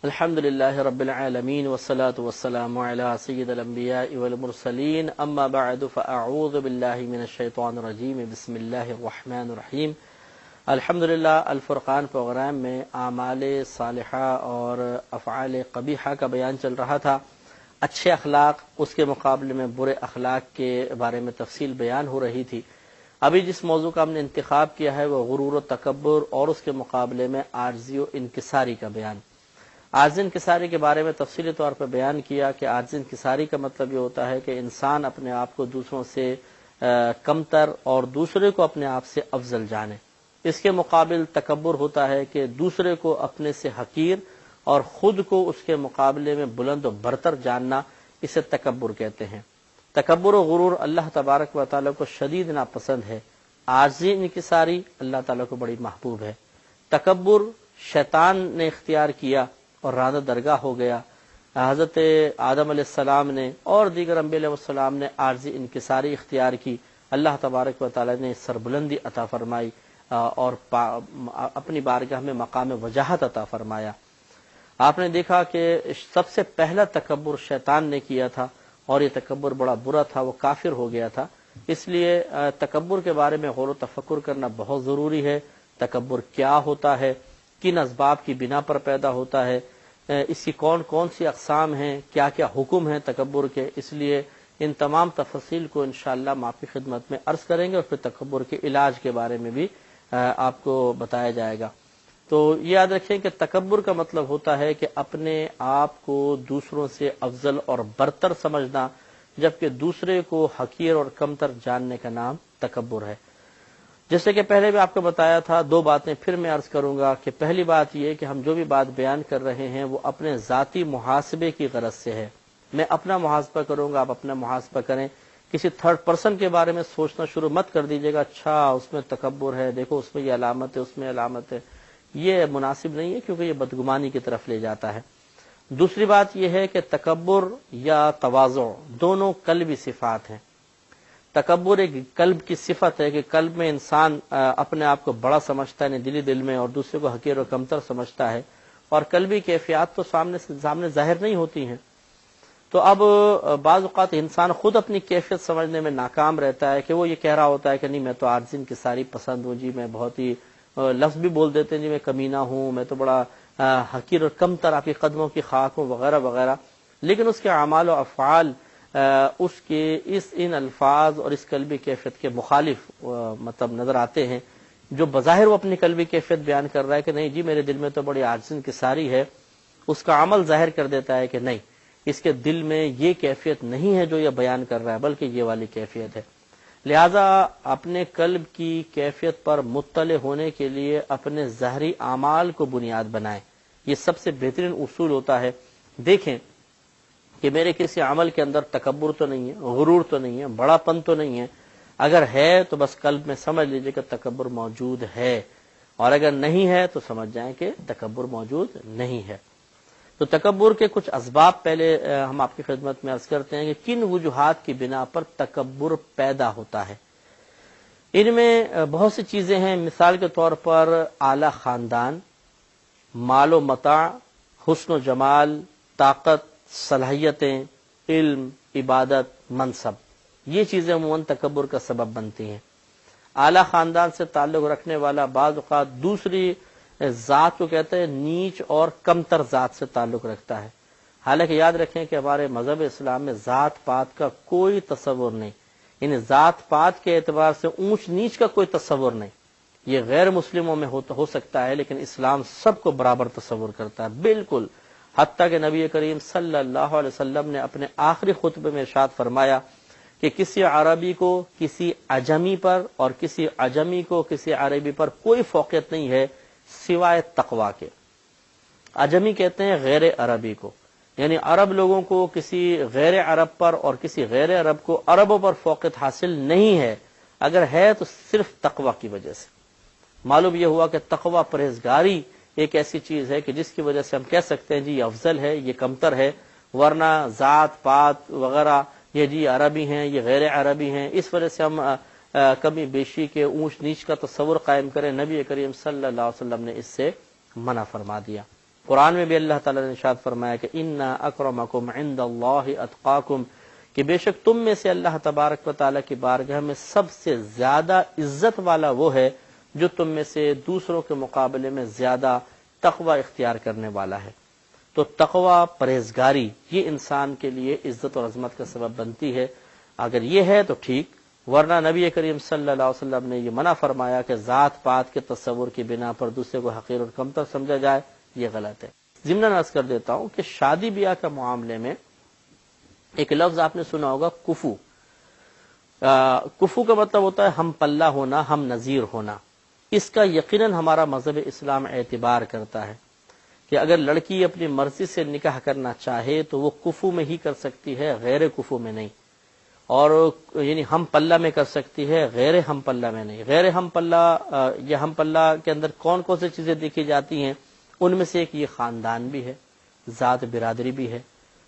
الحمد للہ رب العالمین والصلاة والسلام علی سید الانبیاء والمرسلین اما بعد فاعوذ باللہ من الشیطان الرجیم بسم اللہ الرحمن الرحیم۔ الحمدللہ الفرقان پروگرام میں اعمال صالحہ اور افعال قبیحہ کا بیان چل رہا تھا۔ اچھے اخلاق اس کے مقابلے میں برے اخلاق کے بارے میں تفصیل بیان ہو رہی تھی۔ ابھی جس موضوع کا ہم نے انتخاب کیا ہے وہ غرور و تکبر اور اس کے مقابلے میں عاجزی و انکساری کا بیان۔ عاجزی انکساری کے بارے میں تفصیلی طور پر بیان کیا کہ عاجزی انکساری کا مطلب یہ ہوتا ہے کہ انسان اپنے آپ کو دوسروں سے کمتر اور دوسرے کو اپنے آپ سے افضل جانے۔ اس کے مقابل تکبر ہوتا ہے کہ دوسرے کو اپنے سے حقیر اور خود کو اس کے مقابلے میں بلند و برتر جاننا، اسے تکبر کہتے ہیں۔ تکبر و غرور اللہ تبارک و تعالیٰ کو شدید ناپسند ہے۔ عاجزی انکساری اللہ تعالیٰ کو بڑی محبوب ہے۔ تکبر شیطان نے اختیار کیا اور راندہ درگاہ ہو گیا۔ حضرت آدم علیہ السلام نے اور دیگر انبیاء علیہ السلام نے عاجزی انکساری اختیار کی۔ اللہ تبارک و تعالیٰ نے سربلندی عطا فرمائی اور اپنی بارگاہ میں مقام وجاہت عطا فرمایا۔ آپ نے دیکھا کہ سب سے پہلا تکبر شیطان نے کیا تھا اور یہ تکبر بڑا برا تھا، وہ کافر ہو گیا تھا۔ اس لیے تکبر کے بارے میں غور و تفکر کرنا بہت ضروری ہے۔ تکبر کیا ہوتا ہے، کن اسباب کی بنا پر پیدا ہوتا ہے، اس کی کون کون سی اقسام ہیں، کیا کیا حکم ہیں تکبر کے۔ اس لیے ان تمام تفاصیل کو انشاءاللہ ہم آپ کی خدمت میں عرض کریں گے اور پھر تکبر کے علاج کے بارے میں بھی آپ کو بتایا جائے گا۔ تو یہ یاد رکھیں کہ تکبر کا مطلب ہوتا ہے کہ اپنے آپ کو دوسروں سے افضل اور برتر سمجھنا، جبکہ دوسرے کو حقیر اور کمتر جاننے کا نام تکبر ہے۔ جیسے کہ پہلے بھی آپ کو بتایا تھا، دو باتیں پھر میں عرض کروں گا کہ پہلی بات یہ کہ ہم جو بھی بات بیان کر رہے ہیں وہ اپنے ذاتی محاسبے کی غرض سے ہے۔ میں اپنا محاسبہ کروں گا، آپ اپنا محاسبہ کریں۔ کسی تھرڈ پرسن کے بارے میں سوچنا شروع مت کر دیجیے گا، اچھا اس میں تکبر ہے، دیکھو اس میں یہ علامت ہے، اس میں علامت ہے۔ یہ مناسب نہیں ہے کیونکہ یہ بدگمانی کی طرف لے جاتا ہے۔ دوسری بات یہ ہے کہ تکبر یا تواضع دونوں قلبی صفات ہیں۔ تکبر ایک قلب کی صفت ہے کہ قلب میں انسان اپنے آپ کو بڑا سمجھتا ہے دلی دل میں اور دوسرے کو حقیر و کمتر سمجھتا ہے، اور قلبی کیفیات تو سامنے ظاہر نہیں ہوتی ہیں۔ تو اب بعض اوقات انسان خود اپنی کیفیت سمجھنے میں ناکام رہتا ہے کہ وہ یہ کہہ رہا ہوتا ہے کہ نہیں میں تو عاجزی انکساری پسند ہوں جی، میں بہت ہی لفظ بھی بول دیتے ہیں جی میں کمینہ ہوں، میں تو بڑا حقیر اور کمتر آپ کے قدموں کی خاک ہوں وغیرہ وغیرہ، لیکن اس کے اعمال و افعال اس کے ان الفاظ اور اس قلبی کیفیت کے مخالف مطلب نظر آتے ہیں۔ جو بظاہر وہ اپنی قلبی کیفیت بیان کر رہا ہے کہ نہیں جی میرے دل میں تو بڑی عاجزی انکساری ہے، اس کا عمل ظاہر کر دیتا ہے کہ نہیں اس کے دل میں یہ کیفیت نہیں ہے جو یہ بیان کر رہا ہے، بلکہ یہ والی کیفیت ہے۔ لہذا اپنے قلب کی کیفیت پر مطلع ہونے کے لیے اپنے ظاہری اعمال کو بنیاد بنائیں، یہ سب سے بہترین اصول ہوتا ہے۔ دیکھیں کہ میرے کسی عمل کے اندر تکبر تو نہیں ہے، غرور تو نہیں ہے، بڑا پن تو نہیں ہے۔ اگر ہے تو بس قلب میں سمجھ لیجئے کہ تکبر موجود ہے، اور اگر نہیں ہے تو سمجھ جائیں کہ تکبر موجود نہیں ہے۔ تو تکبر کے کچھ اسباب پہلے ہم آپ کی خدمت میں عرض کرتے ہیں کہ کن وجوہات کی بنا پر تکبر پیدا ہوتا ہے۔ ان میں بہت سی چیزیں ہیں، مثال کے طور پر اعلی خاندان، مال و متاع، حسن و جمال، طاقت، صلاحیتیں، علم، عبادت، منصب، یہ چیزیں عموماً تکبر کا سبب بنتی ہیں۔ اعلی خاندان سے تعلق رکھنے والا بعض اوقات دوسری ذات کو کہتے ہیں نیچ اور کمتر ذات سے تعلق رکھتا ہے۔ حالانکہ یاد رکھیں کہ ہمارے مذہب اسلام میں ذات پات کا کوئی تصور نہیں، یعنی ذات پات کے اعتبار سے اونچ نیچ کا کوئی تصور نہیں۔ یہ غیر مسلموں میں ہو سکتا ہے، لیکن اسلام سب کو برابر تصور کرتا ہے، بالکل۔ حتیٰ کہ نبی کریم صلی اللہ علیہ وسلم نے اپنے آخری خطبے میں ارشاد فرمایا کہ کسی عربی کو کسی عجمی پر اور کسی عجمی کو کسی عربی پر کوئی فوقیت نہیں ہے سوائے تقوی کے۔ عجمی کہتے ہیں غیر عربی کو، یعنی عرب لوگوں کو کسی غیر عرب پر اور کسی غیر عرب کو عربوں پر فوقیت حاصل نہیں ہے، اگر ہے تو صرف تقوی کی وجہ سے۔ معلوم یہ ہوا کہ تقوی پرہیزگاری ایک ایسی چیز ہے کہ جس کی وجہ سے ہم کہہ سکتے ہیں جی یہ افضل ہے، یہ کمتر ہے، ورنہ ذات پات وغیرہ یہ جی عربی ہیں یہ غیر عربی ہیں، اس وجہ سے ہم کمی بیشی کے اونچ نیچ کا تصور قائم کریں، نبی کریم صلی اللہ علیہ وسلم نے اس سے منع فرما دیا۔ قرآن میں بھی اللہ تعالیٰ نے ارشاد فرمایا کہ انا اکرمکم عند اللہ اتقاکم، کہ بے شک تم میں سے اللہ تبارک و تعالیٰ کی بارگاہ میں سب سے زیادہ عزت والا وہ ہے جو تم میں سے دوسروں کے مقابلے میں زیادہ تقوی اختیار کرنے والا ہے۔ تو تقوی، پرہیزگاری، یہ انسان کے لیے عزت اور عظمت کا سبب بنتی ہے۔ اگر یہ ہے تو ٹھیک، ورنہ نبی کریم صلی اللہ علیہ وسلم نے یہ منع فرمایا کہ ذات پات کے تصور کی بنا پر دوسرے کو حقیر اور کمتر سمجھا جائے، یہ غلط ہے۔ ضمناً عرض کر دیتا ہوں کہ شادی بیاہ کا معاملے میں ایک لفظ آپ نے سنا ہوگا، کفو۔ کفو کا مطلب ہوتا ہے ہم پلہ ہونا، ہم نظیر ہونا۔ اس کا یقیناً ہمارا مذہب اسلام اعتبار کرتا ہے کہ اگر لڑکی اپنی مرضی سے نکاح کرنا چاہے تو وہ کفو میں ہی کر سکتی ہے، غیر کفو میں نہیں، اور یعنی ہم پلہ میں کر سکتی ہے، غیر ہم پلہ میں نہیں۔ غیر ہم پلہ یا ہم پلہ کے اندر کون کون سی چیزیں دیکھی جاتی ہیں؟ ان میں سے ایک یہ خاندان بھی ہے، ذات برادری بھی ہے۔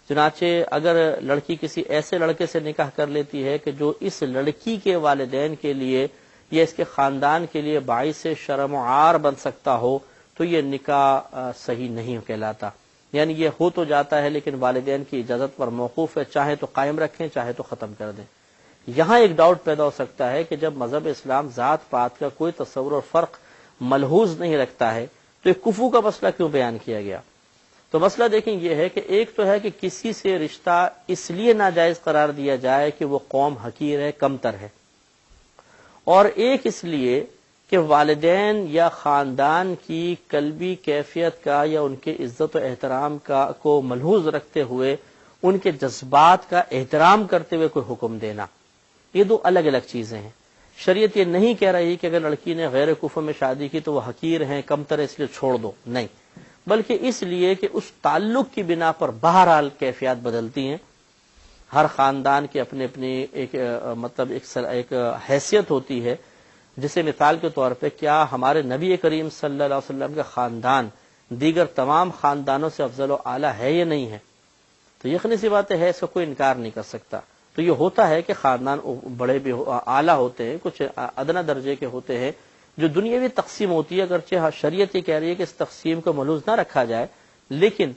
چنانچہ اگر لڑکی کسی ایسے لڑکے سے نکاح کر لیتی ہے کہ جو اس لڑکی کے والدین کے لیے یا اس کے خاندان کے لیے باعث شرم و عار بن سکتا ہو، تو یہ نکاح صحیح نہیں کہلاتا۔ یعنی یہ ہو تو جاتا ہے لیکن والدین کی اجازت پر موقوف ہے، چاہے تو قائم رکھیں چاہے تو ختم کر دیں۔ یہاں ایک ڈاؤٹ پیدا ہو سکتا ہے کہ جب مذہب اسلام ذات پات کا کوئی تصور اور فرق ملحوظ نہیں رکھتا ہے تو ایک کفو کا مسئلہ کیوں بیان کیا گیا؟ تو مسئلہ دیکھیں یہ ہے کہ ایک تو ہے کہ کسی سے رشتہ اس لیے ناجائز قرار دیا جائے کہ وہ قوم حقیر ہے، کمتر ہے، اور ایک اس لیے کہ والدین یا خاندان کی قلبی کیفیت کا یا ان کے عزت و احترام کا کو ملحوظ رکھتے ہوئے ان کے جذبات کا احترام کرتے ہوئے کوئی حکم دینا، یہ دو الگ الگ چیزیں ہیں۔ شریعت یہ نہیں کہہ رہی کہ اگر لڑکی نے غیر کفو میں شادی کی تو وہ حقیر ہیں، کمتر ہے، اس لیے چھوڑ دو، نہیں، بلکہ اس لیے کہ اس تعلق کی بنا پر بہرحال کیفیات بدلتی ہیں۔ ہر خاندان کی اپنی اپنی ایک مطلب ایک حیثیت ہوتی ہے، جسے مثال کے طور پہ کیا ہمارے نبی کریم صلی اللہ علیہ وسلم کا خاندان دیگر تمام خاندانوں سے افضل و اعلیٰ ہے یا نہیں ہے؟ تو یقینی سی بات ہے، اس کا کوئی انکار نہیں کر سکتا۔ تو یہ ہوتا ہے کہ خاندان بڑے بھی اعلیٰ ہوتے ہیں، کچھ ادنا درجے کے ہوتے ہیں، جو دنیاوی تقسیم ہوتی ہے، اگرچہ شریعت یہ کہہ رہی ہے کہ اس تقسیم کو ملحوظ نہ رکھا جائے، لیکن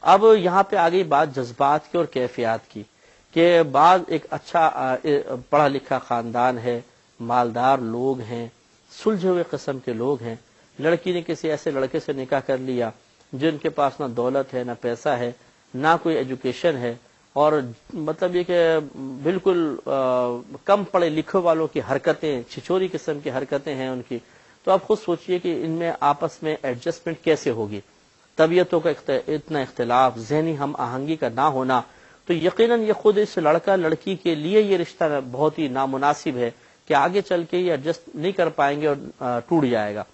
اب یہاں پہ آ گئی بات جذبات کی اور کیفیات کی، کہ بعض ایک اچھا پڑھا لکھا خاندان ہے، مالدار لوگ ہیں، سلجھے ہوئے قسم کے لوگ ہیں، لڑکی نے کسی ایسے لڑکے سے نکاح کر لیا جن کے پاس نہ دولت ہے، نہ پیسہ ہے، نہ کوئی ایجوکیشن ہے، اور مطلب یہ کہ بالکل کم پڑھے لکھے والوں کی حرکتیں، چھچوری قسم کی حرکتیں ہیں ان کی، تو آپ خود سوچئے کہ ان میں آپس میں ایڈجسٹمنٹ کیسے ہوگی؟ طبیعتوں کا اتنا اختلاف، ذہنی ہم آہنگی کا نہ ہونا، تو یقیناً یہ خود اس لڑکا لڑکی کے لیے یہ رشتہ بہت ہی نامناسب ہے کہ آگے چل کے یہ ایڈجسٹ نہیں کر پائیں گے اور ٹوٹ جائے گا،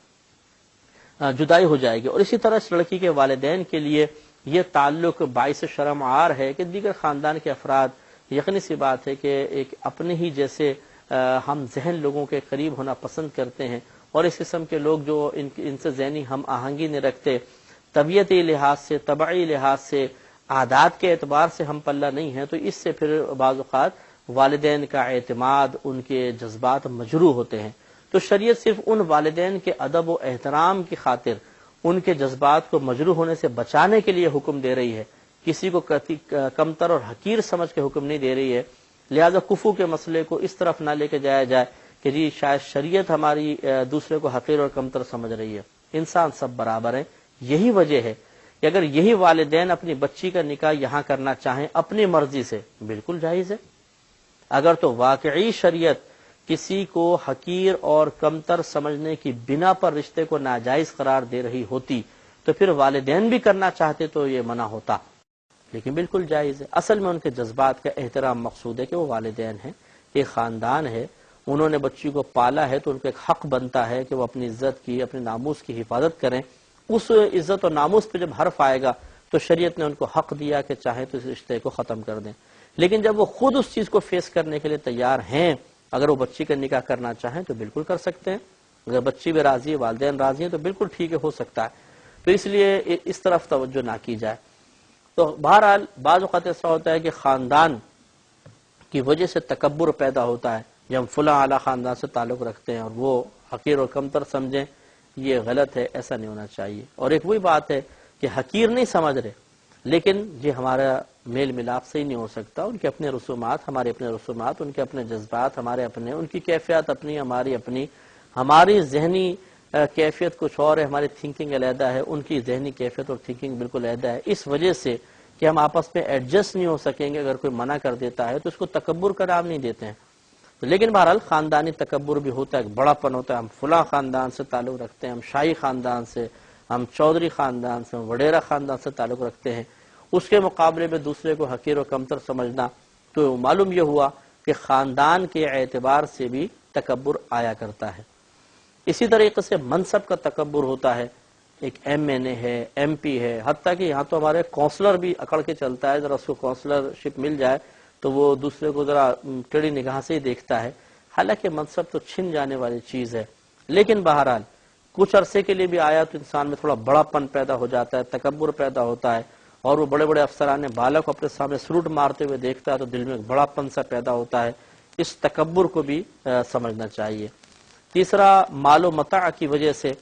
جدائی ہو جائے گی۔ اور اسی طرح اس لڑکی کے والدین کے لیے یہ تعلق باعث شرم عار ہے کہ دیگر خاندان کے افراد، یقینی سی بات ہے کہ ایک اپنے ہی جیسے ہم ذہن لوگوں کے قریب ہونا پسند کرتے ہیں، اور اس قسم کے لوگ جو ان سے ذہنی ہم آہنگی نہیں رکھتے، طبیعتی لحاظ سے، طبعی لحاظ سے، عادات کے اعتبار سے ہم پلہ نہیں ہیں، تو اس سے پھر بعض اوقات والدین کا اعتماد، ان کے جذبات مجروح ہوتے ہیں۔ تو شریعت صرف ان والدین کے ادب و احترام کی خاطر ان کے جذبات کو مجروح ہونے سے بچانے کے لیے حکم دے رہی ہے، کسی کو کمتر اور حقیر سمجھ کے حکم نہیں دے رہی ہے۔ لہذا کفو کے مسئلے کو اس طرف نہ لے کے جایا جائے کہ جی شاید شریعت ہماری دوسرے کو حقیر اور کمتر سمجھ رہی ہے۔ انسان سب برابر ہیں۔ یہی وجہ ہے کہ اگر یہی والدین اپنی بچی کا نکاح یہاں کرنا چاہیں اپنی مرضی سے، بالکل جائز ہے۔ اگر تو واقعی شریعت کسی کو حقیر اور کمتر سمجھنے کی بنا پر رشتے کو ناجائز قرار دے رہی ہوتی تو پھر والدین بھی کرنا چاہتے تو یہ منع ہوتا، لیکن بالکل جائز ہے۔ اصل میں ان کے جذبات کا احترام مقصود ہے کہ وہ والدین ہیں، ایک خاندان ہے، انہوں نے بچی کو پالا ہے تو ان کو ایک حق بنتا ہے کہ وہ اپنی عزت کی، اپنے ناموس کی حفاظت کریں۔ اس عزت اور ناموس پہ جب حرف آئے گا تو شریعت نے ان کو حق دیا کہ چاہے تو اس رشتے کو ختم کر دیں، لیکن جب وہ خود اس چیز کو فیس کرنے کے لیے تیار ہیں، اگر وہ بچی کا نکاح کرنا چاہیں تو بالکل کر سکتے ہیں، اگر بچی بھی راضی ہے، والدین راضی ہیں تو بالکل ٹھیک ہے، ہو سکتا ہے۔ تو اس لیے اس طرف توجہ نہ کی جائے۔ تو بہرحال بعض اوقات ایسا ہوتا ہے کہ خاندان کی وجہ سے تکبر پیدا ہوتا ہے، جب ہم فلاں اعلیٰ خاندان سے تعلق رکھتے ہیں اور وہ حقیر اور کمتر سمجھیں، یہ غلط ہے، ایسا نہیں ہونا چاہیے۔ اور ایک وہی بات ہے کہ حقیر نہیں سمجھ رہے، لیکن یہ ہمارا میل ملاپ سے ہی نہیں ہو سکتا، ان کے اپنے رسومات، ہمارے اپنے رسومات، ان کے اپنے جذبات، ہمارے اپنے، ان کی کیفیات اپنی، ہماری اپنی، ہماری ذہنی کیفیت کچھ اور ہے، ہماری تھنکنگ علیحدہ ہے، ان کی ذہنی کیفیت اور تھنکنگ بالکل علیحدہ ہے۔ اس وجہ سے کہ ہم آپس میں ایڈجسٹ نہیں ہو سکیں گے، اگر کوئی منع کر دیتا ہے تو اس کو تکبر کا نام نہیں دیتے ہیں۔ لیکن بہرحال خاندانی تکبر بھی ہوتا ہے، ایک بڑا پن ہوتا ہے، ہم فلاں خاندان سے تعلق رکھتے ہیں، ہم شاہی خاندان سے، ہم چودھری خاندان سے، ہم وڈیرا خاندان سے تعلق رکھتے ہیں، اس کے مقابلے میں دوسرے کو حقیر و کمتر سمجھنا، تو معلوم یہ ہوا کہ خاندان کے اعتبار سے بھی تکبر آیا کرتا ہے۔ اسی طریقے سے منصب کا تکبر ہوتا ہے، ایک ایم این اے ہے، ایم پی ہے، حتیٰ کہ یہاں تو ہمارے کونسلر بھی اکڑ کے چلتا ہے، ذرا اس کو کونسلرشپ مل جائے تو وہ دوسرے کو ذرا ٹیڑھی نگاہ سے ہی دیکھتا ہے، حالانکہ منصب تو چھن جانے والی چیز ہے۔ لیکن بہرحال کچھ عرصے کے لیے بھی آیا تو انسان میں تھوڑا بڑا پن پیدا ہو جاتا ہے، تکبر پیدا ہوتا ہے، اور وہ بڑے بڑے افسران بالا کو اپنے سامنے سلوٹ مارتے ہوئے دیکھتا ہے تو دل میں ایک بڑا پن سا پیدا ہوتا ہے۔ اس تکبر کو بھی سمجھنا چاہیے۔ تیسرا، مال و متاع کی وجہ سے،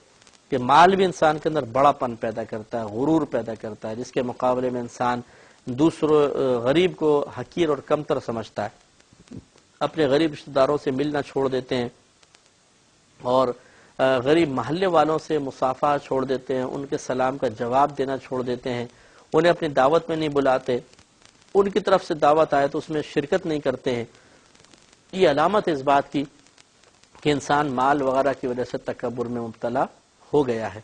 کہ مال بھی انسان کے اندر بڑا پن پیدا کرتا ہے، غرور پیدا کرتا ہے، جس کے مقابلے میں انسان دوسروں غریب کو حقیر اور کمتر سمجھتا ہے، اپنے غریب رشتہ داروں سے ملنا چھوڑ دیتے ہیں، اور غریب محلے والوں سے مصافحہ چھوڑ دیتے ہیں، ان کے سلام کا جواب دینا چھوڑ دیتے ہیں، انہیں اپنی دعوت میں نہیں بلاتے، ان کی طرف سے دعوت آئے تو اس میں شرکت نہیں کرتے ہیں۔ یہ علامت اس بات کی کہ انسان مال وغیرہ کی وجہ سے تکبر میں مبتلا ہو گیا ہے۔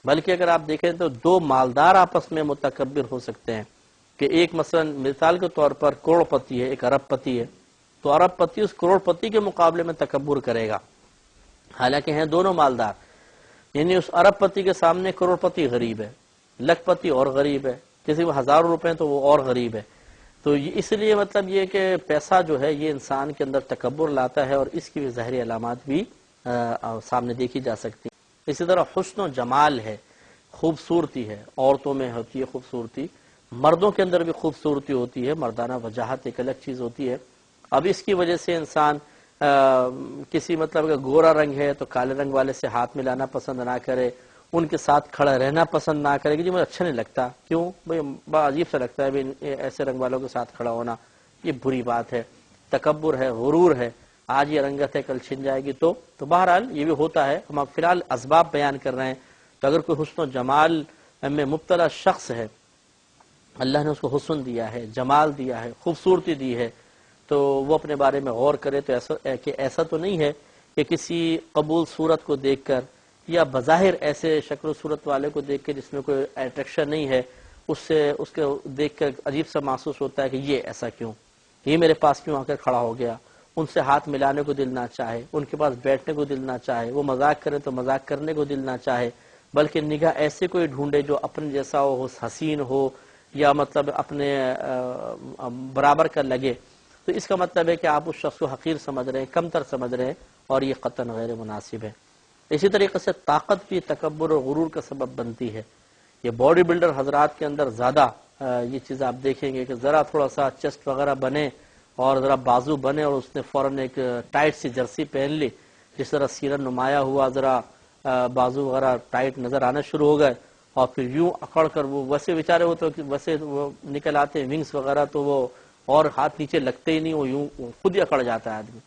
بلکہ اگر آپ دیکھیں تو دو مالدار آپس میں متکبر ہو سکتے ہیں، کہ ایک مثلا مثال کے طور پر کروڑ پتی ہے، ایک ارب پتی ہے، تو ارب پتی اس کروڑ پتی کے مقابلے میں تکبر کرے گا، حالانکہ ہیں دونوں مالدار، یعنی اس ارب پتی کے سامنے کروڑ پتی غریب ہے، لکھ پتی اور غریب ہے، کسی کو ہزاروں روپے ہیں تو وہ اور غریب ہے۔ تو اس لیے مطلب یہ کہ پیسہ جو ہے یہ انسان کے اندر تکبر لاتا ہے، اور اس کی بھی ظاہری علامات بھی سامنے دیکھی جا سکتی ہیں۔ اسی طرح حسن و جمال ہے، خوبصورتی ہے، عورتوں میں ہوتی ہے خوبصورتی، مردوں کے اندر بھی خوبصورتی ہوتی ہے، مردانہ وجاہت ایک الگ چیز ہوتی ہے۔ اب اس کی وجہ سے انسان کسی مطلب کہ گورا رنگ ہے تو کالے رنگ والے سے ہاتھ ملانا پسند نہ کرے، ان کے ساتھ کھڑا رہنا پسند نہ کرے کہ جی مجھے اچھا نہیں لگتا، کیوں بھئی بڑا عجیب سا لگتا ہے ایسے رنگ والوں کے ساتھ کھڑا ہونا، یہ بری بات ہے، تکبر ہے، غرور ہے، آج یہ رنگت ہے کل چھن جائے گی۔ تو بہرحال یہ بھی ہوتا ہے، ہم اب فی الحال اسباب بیان کر رہے ہیں۔ تو اگر کوئی حسن و جمال میں مبتلا شخص ہے، اللہ نے اس کو حسن دیا ہے، جمال دیا ہے، خوبصورتی دی ہے، تو وہ اپنے بارے میں غور کرے تو ایسا تو نہیں ہے کہ کسی قبول صورت کو دیکھ کر یا بظاہر ایسے شکل و صورت والے کو دیکھ کے جس میں کوئی اٹریکشن نہیں ہے، اس کو دیکھ کر عجیب سا محسوس ہوتا ہے کہ یہ ایسا کیوں، یہ میرے پاس کیوں آ کر کھڑا ہو گیا، ان سے ہاتھ ملانے کو دل نہ چاہے، ان کے پاس بیٹھنے کو دل نہ چاہے، وہ مذاق کرے تو مذاق کرنے کو دل نہ چاہے، بلکہ نگاہ ایسے کوئی ڈھونڈے جو اپنے جیسا ہو، حسین ہو، یا مطلب اپنے برابر کا لگے، تو اس کا مطلب ہے کہ آپ اس شخص کو حقیر سمجھ رہے ہیں، کمتر سمجھ رہے ہیں، اور یہ قطعاً غیر مناسب ہے۔ اسی طریقے سے طاقت بھی تکبر اور غرور کا سبب بنتی ہے۔ یہ باڈی بلڈر حضرات کے اندر زیادہ یہ چیز آپ دیکھیں گے کہ ذرا تھوڑا سا چیسٹ وغیرہ بنے اور ذرا بازو بنے اور اس نے فوراً ایک ٹائٹ سی جرسی پہن لی، جس طرح سینہ نمایاں ہوا، ذرا بازو وغیرہ ٹائٹ نظر آنا شروع ہو گئے، اور پھر یوں اکڑ کر وہ ویسے بیچارے وہ تو ویسے وہ نکل آتے ہیں ونگز وغیرہ، تو وہ اور ہاتھ نیچے لگتے ہی نہیں، وہ یوں خود ہی اکڑ جاتا ہے آدمی،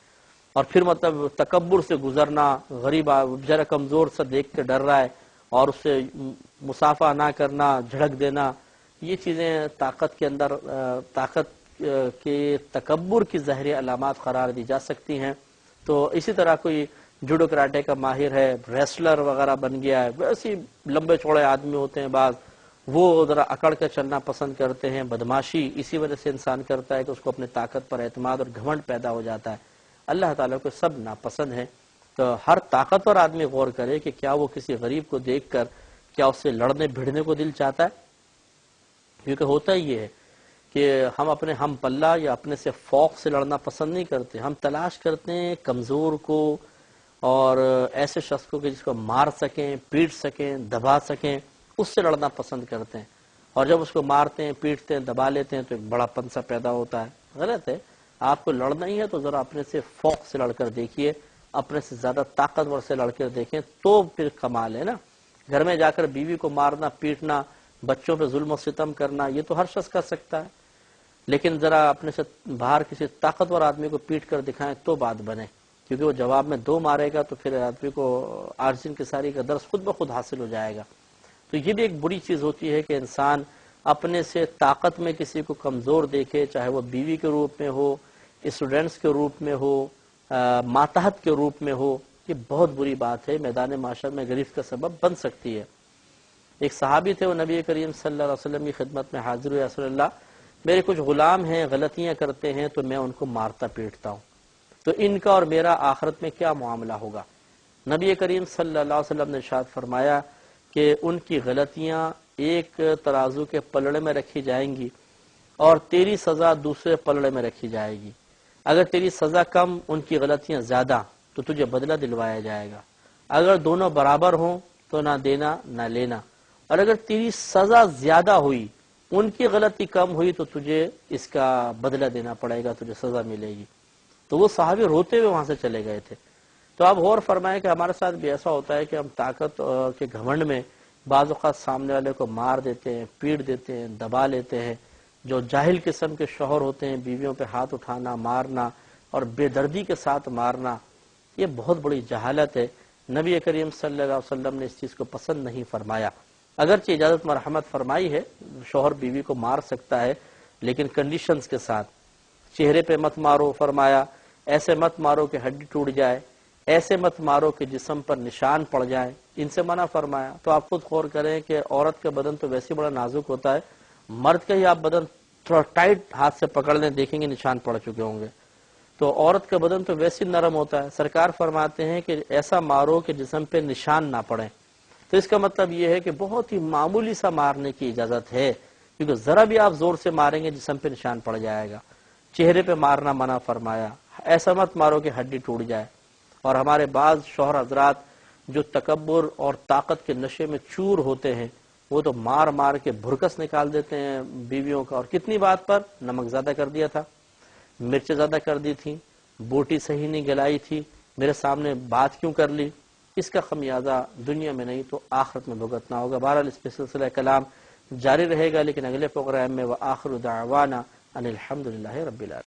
اور پھر مطلب تکبر سے گزرنا، غریب ذرا کمزور سا دیکھ کے ڈر رہا ہے اور اس سے مصافحہ نہ کرنا، جھڑک دینا، یہ چیزیں طاقت کے اندر طاقت کے تکبر کی ظاہری علامات قرار دی جا سکتی ہیں۔ تو اسی طرح کوئی جوڈو کراٹے کا ماہر ہے، ریسلر وغیرہ بن گیا ہے، ویسے لمبے چوڑے آدمی ہوتے ہیں بعض، وہ ذرا اکڑ کے چلنا پسند کرتے ہیں، بدماشی اسی وجہ سے انسان کرتا ہے کہ اس کو اپنے طاقت پر اعتماد اور گھمنڈ پیدا ہو جاتا ہے۔ اللہ تعالیٰ کو سب ناپسند ہے، تو ہر طاقتور آدمی غور کرے کہ کیا وہ کسی غریب کو دیکھ کر کیا اس سے لڑنے بھیڑنے کو دل چاہتا ہے، کیونکہ ہوتا ہی یہ ہے کہ ہم اپنے ہم پلہ یا اپنے سے فوق سے لڑنا پسند نہیں کرتے، ہم تلاش کرتے ہیں کمزور کو اور ایسے شخص کو کہ جس کو مار سکیں، پیٹ سکیں، دبا سکیں، اس سے لڑنا پسند کرتے ہیں، اور جب اس کو مارتے ہیں، پیٹتے ہیں، دبا لیتے ہیں تو ایک بڑا پن سا پیدا ہوتا ہے۔ غلط ہے، آپ کو لڑنا ہی ہے تو ذرا اپنے سے فوق سے لڑ کر دیکھیے، اپنے سے زیادہ طاقتور سے لڑ کر دیکھیں، تو پھر کمال ہے نا۔ گھر میں جا کر بیوی کو مارنا، پیٹنا، بچوں پہ ظلم و ستم کرنا یہ تو ہر شخص کر سکتا ہے، لیکن ذرا اپنے سے باہر کسی طاقتور آدمی کو پیٹ کر دکھائیں تو بات بنے، کیونکہ وہ جواب میں 2 مارے گا تو پھر آدمی کو عاجزی انکساری کا درس خود بخود حاصل ہو جائے گا۔ تو یہ بھی ایک بری چیز ہوتی ہے کہ انسان اپنے سے طاقت میں کسی کو کمزور دیکھے، چاہے وہ بیوی کے روپ میں ہو، اسٹوڈنٹس کے روپ میں ہو، ماتحت کے روپ میں ہو۔ یہ بہت بری بات ہے، میدان معاشر میں گرفت کا سبب بن سکتی ہے۔ ایک صحابی تھے، وہ نبی کریم صلی اللہ علیہ وسلم کی خدمت میں حاضر ہوئے، رسول اللہ میرے کچھ غلام ہیں، غلطیاں کرتے ہیں تو میں ان کو مارتا پیٹتا ہوں، تو ان کا اور میرا آخرت میں کیا معاملہ ہوگا؟ نبی کریم صلی اللہ علیہ وسلم نے ارشاد فرمایا کہ ان کی غلطیاں ایک ترازو کے پلڑے میں رکھی جائیں گی اور تیری سزا دوسرے پلڑے میں رکھی جائے گی۔ اگر تیری سزا کم، ان کی غلطیاں زیادہ، تو تجھے بدلہ دلوایا جائے گا۔ اگر دونوں برابر ہوں تو نہ دینا نہ لینا، اور اگر تیری سزا زیادہ ہوئی، ان کی غلطی کم ہوئی، تو تجھے اس کا بدلہ دینا پڑے گا، تجھے سزا ملے گی۔ تو وہ صحابی روتے ہوئے وہاں سے چلے گئے تھے۔ تو آپ غور فرمائیں کہ ہمارے ساتھ بھی ایسا ہوتا ہے کہ ہم طاقت کے گھمنڈ میں بعض اوقات سامنے والے کو مار دیتے ہیں، پیٹ دیتے ہیں، دبا لیتے ہیں۔ جو جاہل قسم کے شوہر ہوتے ہیں، بیویوں پہ ہاتھ اٹھانا، مارنا اور بے دردی کے ساتھ مارنا، یہ بہت بڑی جہالت ہے۔ نبی کریم صلی اللہ علیہ وسلم نے اس چیز کو پسند نہیں فرمایا۔ اگرچہ اجازت مرحمت فرمائی ہے، شوہر بیوی کو مار سکتا ہے، لیکن کنڈیشنز کے ساتھ۔ چہرے پہ مت مارو فرمایا، ایسے مت مارو کہ ہڈی ٹوٹ جائے، ایسے مت مارو کہ جسم پر نشان پڑ جائے، ان سے منع فرمایا۔ تو آپ خود غور کریں کہ عورت کا بدن تو ویسے بڑا نازک ہوتا ہے، مرد کا ہی آپ بدن تھوڑا ٹائٹ ہاتھ سے پکڑ لیں، دیکھیں گے نشان پڑ چکے ہوں گے۔ تو عورت کا بدن تو ویسے نرم ہوتا ہے، سرکار فرماتے ہیں کہ ایسا مارو کہ جسم پہ نشان نہ پڑے۔ تو اس کا مطلب یہ ہے کہ بہت ہی معمولی سا مارنے کی اجازت ہے، کیونکہ ذرا بھی آپ زور سے ماریں گے جسم پہ نشان پڑ جائے گا۔ چہرے پہ مارنا منع فرمایا، ایسا مت مارو کہ ہڈی ٹوٹ جائے۔ اور ہمارے بعض شوہر حضرات جو تکبر اور طاقت کے نشے میں چور ہوتے ہیں، وہ تو مار مار کے بھرکس نکال دیتے ہیں بیویوں کا۔ اور کتنی بات پر؟ نمک زیادہ کر دیا تھا، مرچ زیادہ کر دی تھی، بوٹی صحیح نہیں گلائی تھی، میرے سامنے بات کیوں کر لی؟ اس کا خمیازہ دنیا میں نہیں تو آخرت میں بھگتنا ہوگا۔ بہرحال اس پہ سلسلہ کلام جاری رہے گا، لیکن اگلے پروگرام میں وآخر دعوانا ان الحمدللہ رب العالمین۔